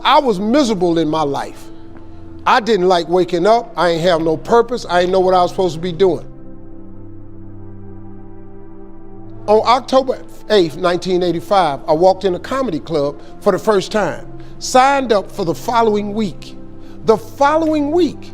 I was miserable in my life. I didn't like waking up. I ain't have no purpose. I ain't know what I was supposed to be doing. On October 8th, 1985, I walked in a comedy club for the first time, signed up for the following week. The following week,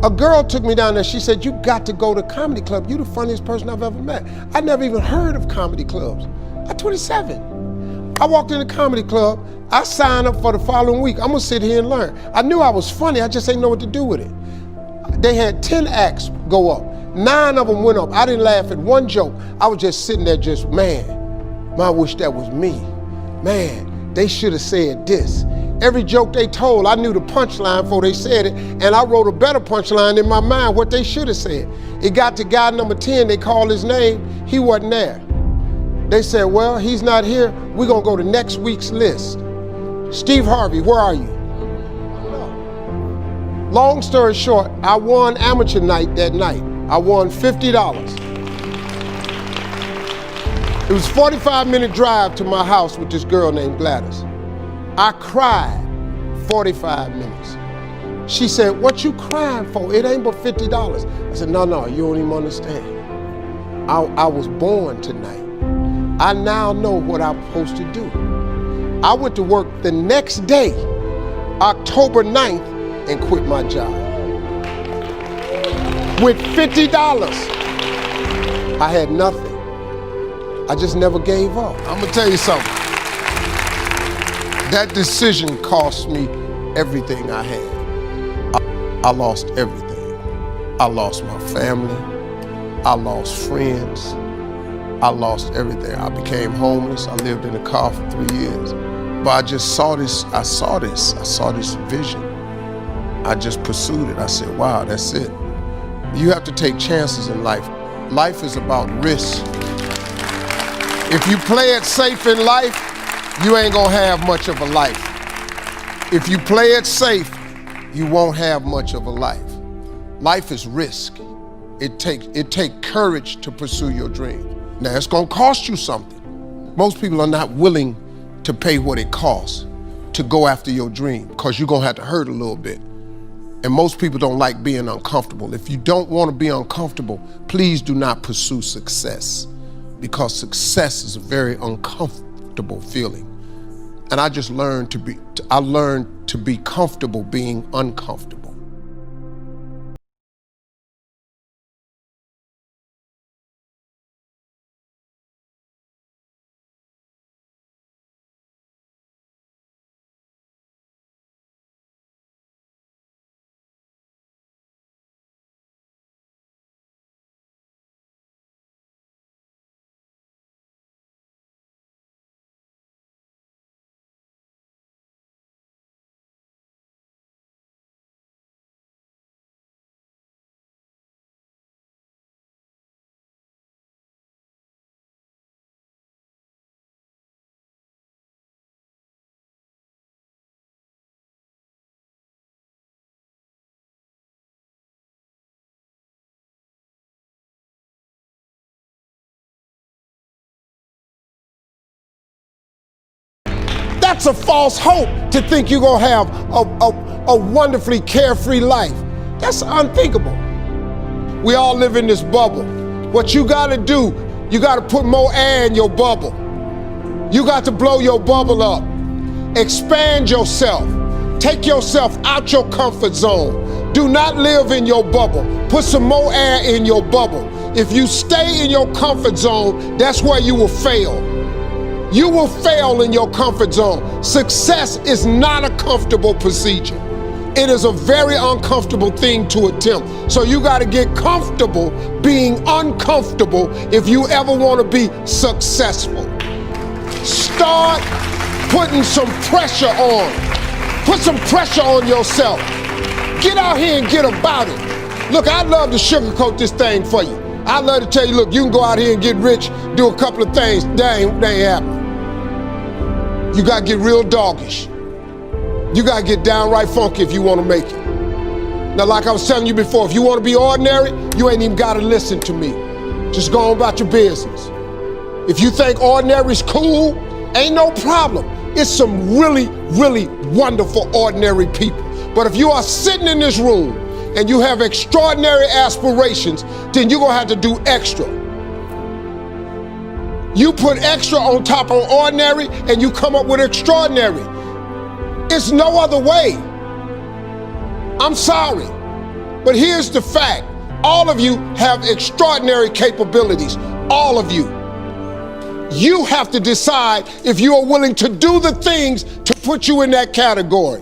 a girl took me down there. She said, "You got to go to comedy club. You're the funniest person I've ever met." I never even heard of comedy clubs. I'm 27. I walked in the comedy club. I signed up for the following week. I'm gonna sit here and learn. I knew I was funny. I just didn't know what to do with it. They had 10 acts go up. 9 of them went up. I didn't laugh at one joke. I was just sitting there just, man, I wish that was me. Man, they should have said this. Every joke they told, I knew the punchline before they said it, and I wrote a better punchline in my mind what they should have said. It got to guy number 10, they called his name, he wasn't there. They said, "Well, he's not here, we're gonna go to next week's list." Steve Harvey, where are you? Long story short, I won amateur night that night. I won $50. It was a 45-minute drive to my house with this girl named Gladys. I cried 45 minutes. She said, "What you crying for? It ain't but $50. I said, no, you don't even understand. I was born tonight. I now know what I'm supposed to do." I went to work the next day, October 9th, and quit my job. With $50, I had nothing. I just never gave up. I'm gonna tell you something. That decision cost me everything I had. I lost everything. I lost my family. I lost friends. I lost everything. I became homeless. I lived in a car for 3 years. But I just saw this, I saw this vision. I just pursued it. I said, wow, that's it. You have to take chances in life. Life is about risk. If you play it safe in life, you ain't gonna have much of a life. If you play it safe, you won't have much of a life. Life is risk. It takes courage to pursue your dream. Now, it's gonna cost you something. Most people are not willing to pay what it costs to go after your dream, because you're gonna have to hurt a little bit. And most people don't like being uncomfortable. If you don't wanna be uncomfortable, please do not pursue success, because success is a very uncomfortable feeling. And I just learned to be comfortable being uncomfortable. That's a false hope to think you're gonna have a wonderfully carefree life. That's unthinkable. We all live in this bubble. What you gotta do, you gotta put more air in your bubble. You got to blow your bubble up. Expand yourself. Take yourself out your comfort zone. Do not live in your bubble. Put some more air in your bubble. If you stay in your comfort zone, that's where you will fail. You will fail in your comfort zone. Success is not a comfortable procedure. It is a very uncomfortable thing to attempt. So you got to get comfortable being uncomfortable if you ever want to be successful. Start putting some pressure on. Put some pressure on yourself. Get out here and get about it. Look, I'd love to sugarcoat this thing for you. I'd love to tell you, look, you can go out here and get rich, do a couple of things. That ain't happening. You gotta get real doggish. You gotta get downright funky if you wanna make it. Now, like I was telling you before, if you wanna be ordinary, you ain't even gotta listen to me. Just go on about your business. If you think ordinary's cool, ain't no problem. It's some really, really wonderful, ordinary people. But if you are sitting in this room and you have extraordinary aspirations, then you're gonna have to do extra. You put extra on top of ordinary and you come up with extraordinary. It's no other way. I'm sorry, but here's the fact. All of you have extraordinary capabilities, all of you. You have to decide if you are willing to do the things to put you in that category.